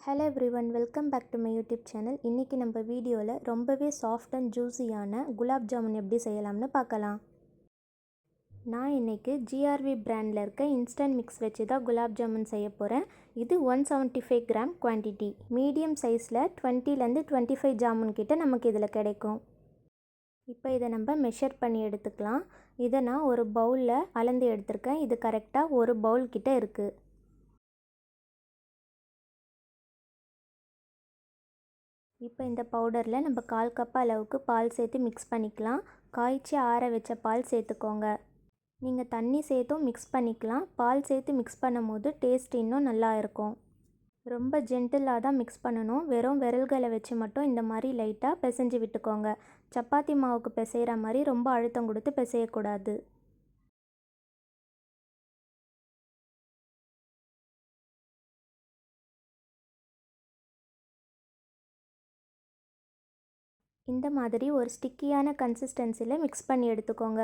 Hello everyone, welcome back to my YouTube channel. இன்னைக்கு நம்ம வீடியோல ரொம்பவே சாஃப்ட் அண்ட் ஜூஸியான குலாப் ஜாமுன் எப்படி செய்யலாம்னு பார்க்கலாம். நான் இன்னைக்கு GRV பிராண்ட்ல இருக்க இன்ஸ்டன்ட் மிக்ஸ் வச்சு தான் குலாப் ஜாமுன் செய்ய போறேன். இது 175 கிராம் குவாண்டிட்டி. மீடியம் சைஸ்ல 20 ல இருந்து 25 ஜாமுன் கிட்ட நமக்கு இதல கிடைக்கும். இப்போ இத நம்ம மெஷர் பண்ணி எடுத்துக்கலாம். இத நான் ஒரு பவுல்ல அளந்து எடுத்துர்க்கேன். இது கரெக்ட்டா ஒரு பவுல் கிட்ட இருக்கு. இப்போ இந்த பவுடரில் நம்ம 1/4 கப் அளவுக்கு பால் சேர்த்து மிக்ஸ் பண்ணிக்கலாம். காய்ச்சி ஆற வச்ச பால் சேர்த்துக்கோங்க. நீங்கள் தண்ணி சேர்த்தும் மிக்ஸ் பண்ணிக்கலாம். பால் சேர்த்து மிக்ஸ் பண்ணும்போது டேஸ்ட் இன்னும் நல்லா இருக்கும். ரொம்ப ஜென்டிலாக தான் மிக்ஸ் பண்ணணும். வெறும் விரல்களை வச்சு மட்டும் இந்த மாதிரி லைட்டாக பிசைஞ்சு விட்டுக்கோங்க. சப்பாத்தி மாவுக்கு பிசைகிற மாதிரி ரொம்ப அழுத்தம் கொடுத்து பிசையக்கூடாது. இந்த மாதிரி ஒரு ஸ்டிக்கியான கன்சிஸ்டன்சியில் மிக்ஸ் பண்ணி எடுத்துக்கோங்க.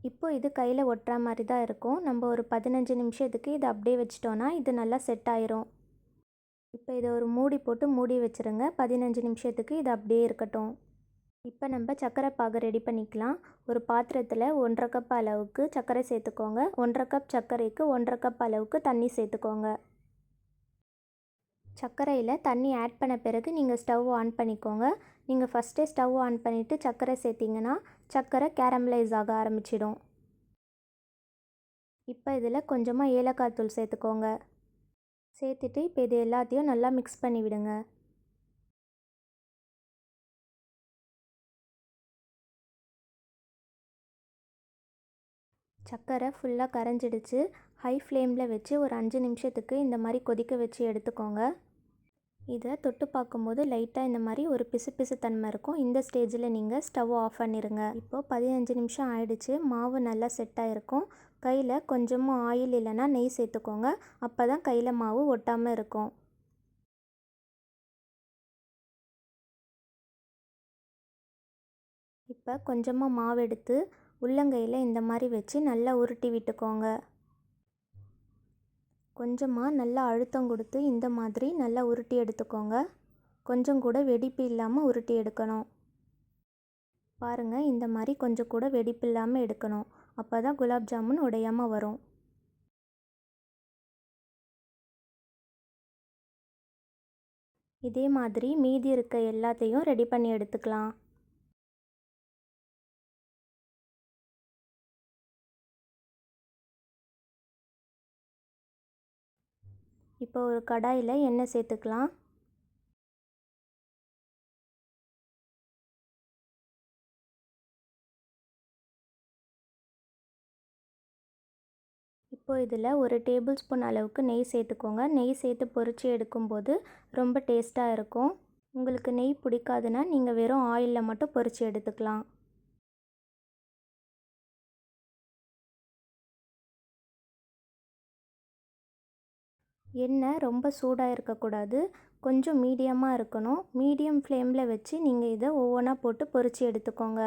இப்போ இது கையில் ஒட்டுற மாதிரி தான் இருக்கும். நம்ம ஒரு 15 நிமிஷத்துக்கு இதை அப்படியே வச்சிட்டோன்னா இது நல்லா செட் ஆயிரும். இப்போ இதை ஒரு மூடி போட்டு மூடி வச்சுருங்க. 15 நிமிஷத்துக்கு இது அப்படியே இருக்கட்டும். இப்போ நம்ம சர்க்கரை பாகு ரெடி பண்ணிக்கலாம். ஒரு பாத்திரத்தில் 1/2 கப் அளவுக்கு சர்க்கரை சேர்த்துக்கோங்க. 1/2 கப் சர்க்கரைக்கு 1/2 கப் அளவுக்கு தண்ணி சேர்த்துக்கோங்க. சர்க்கரையில் தண்ணி ஆட் பண்ண பிறகு நீங்கள் ஸ்டவ் ஆன் பண்ணிக்கோங்க. நீங்கள் ஃபஸ்ட்டே ஸ்டவ் ஆன் பண்ணிவிட்டு சர்க்கரை சேர்த்திங்கன்னா சர்க்கரை கேரமலைஸ் ஆக ஆரம்பிச்சிடும். இப்போ இதில் கொஞ்சமாக ஏலக்காய் தூள் சேர்த்துக்கோங்க. சேர்த்துட்டு இப்போ இது எல்லாத்தையும் நல்லா மிக்ஸ் பண்ணி விடுங்க. சர்க்கரை ஃபுல்லாக கரைஞ்சிடுச்சு. ஹை ஃப்ளேமில் வச்சு ஒரு 5 நிமிஷத்துக்கு இந்த மாதிரி கொதிக்க வச்சு எடுத்துக்கோங்க. இதை தொட்டு பார்க்கும்போது லைட்டாக இந்த மாதிரி ஒரு பிசு தன்மை இருக்கும். இந்த ஸ்டேஜில் நீங்கள் ஸ்டவ் ஆஃப் பண்ணிடுங்க. இப்போது 15 நிமிஷம் ஆயிடுச்சு. மாவு நல்லா செட் ஆகிருக்கும். கையில் கொஞ்சமும் ஆயில் இல்லைன்னா நெய் சேர்த்துக்கோங்க. அப்போ தான் கையில் மாவு ஒட்டாமல் இருக்கும். இப்போ கொஞ்சமாக மாவு எடுத்து உள்ளங்கையில் இந்த மாதிரி வச்சு நல்லா உருட்டி விட்டுக்கோங்க. கொஞ்சமாக நல்லா அழுத்தம் கொடுத்து இந்த மாதிரி நல்லா உருட்டி எடுத்துக்கோங்க. கொஞ்சம் கூட வெடிப்பு இல்லாமல் உருட்டி எடுக்கணும். பாருங்கள், இந்த மாதிரி கொஞ்சம் கூட வெடிப்பு இல்லாமல் எடுக்கணும். அப்போ தான் குலாப் ஜாமுன் உடையாமல் வரும். இதே மாதிரி மீதி இருக்க எல்லாத்தையும் ரெடி பண்ணி எடுத்துக்கலாம். இப்போ ஒரு கடாயில் எண்ணெய் சேர்த்துக்கலாம். இப்போ இதில் ஒரு டேபிள் ஸ்பூன் அளவுக்கு நெய் சேர்த்துக்கோங்க. நெய் சேர்த்து பொரித்து எடுக்கும்போது ரொம்ப டேஸ்ட்டாக இருக்கும். உங்களுக்கு நெய் பிடிக்காதுன்னா நீங்கள் வெறும் ஆயிலில் மட்டும் பொரித்து எடுத்துக்கலாம். எண்ணெய் ரொம்ப சூடாக இருக்கக்கூடாது. கொஞ்சம் மீடியமாக இருக்கணும். மீடியம் ஃப்ளேமில் வச்சு நீங்கள் இதை ஒவ்வொன்றா போட்டு பொரித்து எடுத்துக்கோங்க.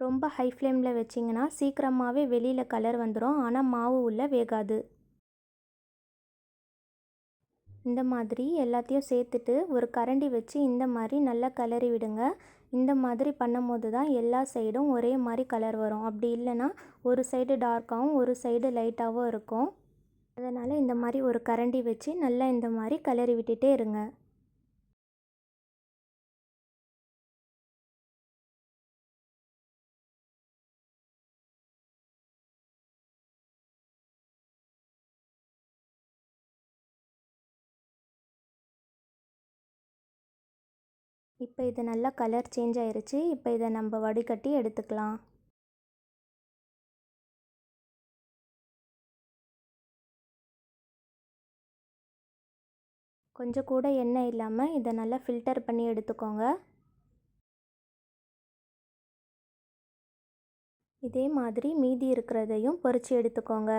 ரொம்ப ஹை ஃப்ளேமில் வச்சிங்கன்னா சீக்கிரமாகவே வெளியில் கலர் வந்துடும். ஆனால் மாவு உள்ளே வேகாது. இந்த மாதிரி எல்லாத்தையும் சேர்த்துட்டு ஒரு கரண்டி வச்சு இந்த மாதிரி நல்லா கிளறி விடுங்க. இந்த மாதிரி பண்ணும்போது தான் எல்லா சைடும் ஒரே மாதிரி கலர் வரும். அப்படி இல்லைன்னா ஒரு சைடு டார்க்காகவும் ஒரு சைடு லைட்டாகவும் இருக்கும். அதனால் இந்த மாதிரி ஒரு கரண்டி வச்சு நல்லா இந்த மாதிரி கிளறி விட்டுட்டே இருங்க. இப்போ இது நல்லா கலர் சேஞ்ச் ஆயிருச்சு. இப்போ இதை நம்ம வடிகட்டி எடுத்துக்கலாம். கொஞ்சம் கூட எண்ணெய் இல்லாமல் இதை நல்லா ஃபில்டர் பண்ணி எடுத்துக்கோங்க. இதே மாதிரி மீதி இருக்கிறதையும் பொரித்து எடுத்துக்கோங்க.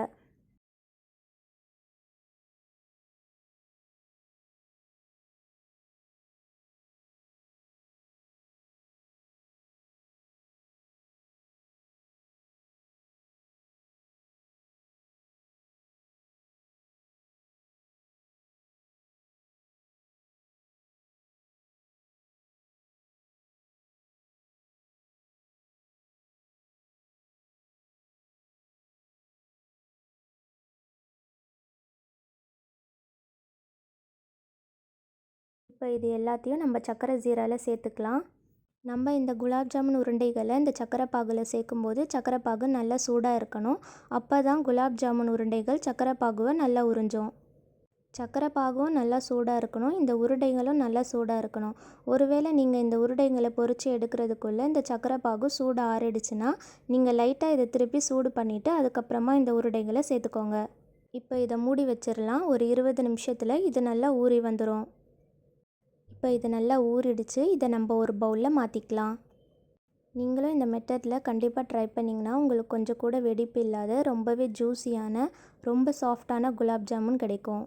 இப்போ இது எல்லாத்தையும் நம்ம சக்கரை ஜீராவில் சேர்த்துக்கலாம். நம்ம இந்த குலாப் ஜாமுன் உருண்டைகளை இந்த சக்கரை பாகில் சேர்க்கும்போது சக்கரை பாகு நல்லா சூடாக இருக்கணும். அப்போ தான் குலாப் ஜாமுன் உருண்டைகள் சக்கரை பாகுவை நல்லா உறிஞ்சும். சக்கரை பாகும் நல்லா சூடாக இருக்கணும். இந்த உருண்டைகளும் நல்லா சூடாக இருக்கணும். ஒருவேளை நீங்கள் இந்த உருண்டைகளை பொரித்து எடுக்கிறதுக்குள்ளே இந்த சக்கரை பாகு சூடு ஆறிடுச்சுன்னா நீங்கள் லைட்டாக இதை திருப்பி சூடு பண்ணிவிட்டு அதுக்கப்புறமா இந்த உருண்டைகளை சேர்த்துக்கோங்க. இப்போ இதை மூடி வச்சிடலாம். ஒரு 20 நிமிஷத்தில் இது நல்லா ஊறி வந்துடும். இப்போ இது நல்லா ஊறிடுச்சு. இதை நம்ம ஒரு பவுலில் மாற்றிக்கலாம். நீங்களும் இந்த மெத்தடில் கண்டிப்பாக ட்ரை பண்ணிங்கன்னா உங்களுக்கு கொஞ்சம் கூட வெடிப்பு இல்லாத ரொம்பவே ஜூஸியான ரொம்ப சாஃப்டான குலாப் ஜாமுன் கிடைக்கும்.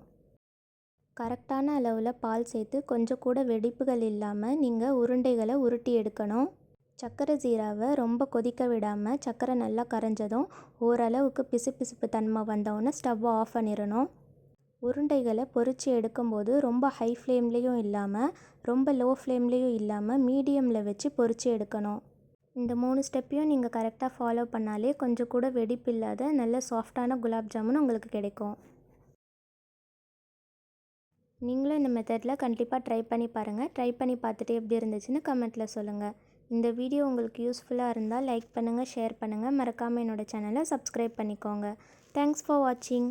கரெக்டான அளவில் பால் சேர்த்து கொஞ்சம் கூட வெடிப்புகள் இல்லாமல் நீங்கள் உருண்டைகளை உருட்டி எடுக்கணும். சக்கரை ஜீராவை ரொம்ப கொதிக்க விடாமல் சக்கரை நல்லா கரைஞ்சதும் ஓரளவுக்கு பிசுபிசுப்பு தன்மை வந்தோடனே ஸ்டவ்வை ஆஃப் பண்ணிடணும். உருண்டைகளை பொரித்து எடுக்கும்போது ரொம்ப ஹை ஃப்ளேம்லேயும் இல்லாமல் ரொம்ப லோ ஃப்ளேம்லேயும் இல்லாமல் மீடியமில் வச்சு பொரித்து எடுக்கணும். இந்த 3 ஸ்டெப்பையும் நீங்கள் கரெக்டாக ஃபாலோ பண்ணாலே கொஞ்சம் கூட வெடிப்பு இல்லாத நல்ல சாஃப்டான குலாப் ஜாமுன் உங்களுக்கு கிடைக்கும். நீங்களும் இந்த மெத்தடில் கண்டிப்பாக ட்ரை பண்ணி பாருங்கள். ட்ரை பண்ணி பார்த்துட்டு எப்படி இருந்துச்சுன்னு கமெண்ட்டில் சொல்லுங்கள். இந்த வீடியோ உங்களுக்கு யூஸ்ஃபுல்லாக இருந்தால் லைக் பண்ணுங்கள், ஷேர் பண்ணுங்கள். மறக்காமல் என்னோடய சேனலை சப்ஸ்கிரைப் பண்ணிக்கோங்க. தேங்க்ஸ் ஃபார் வாட்சிங்.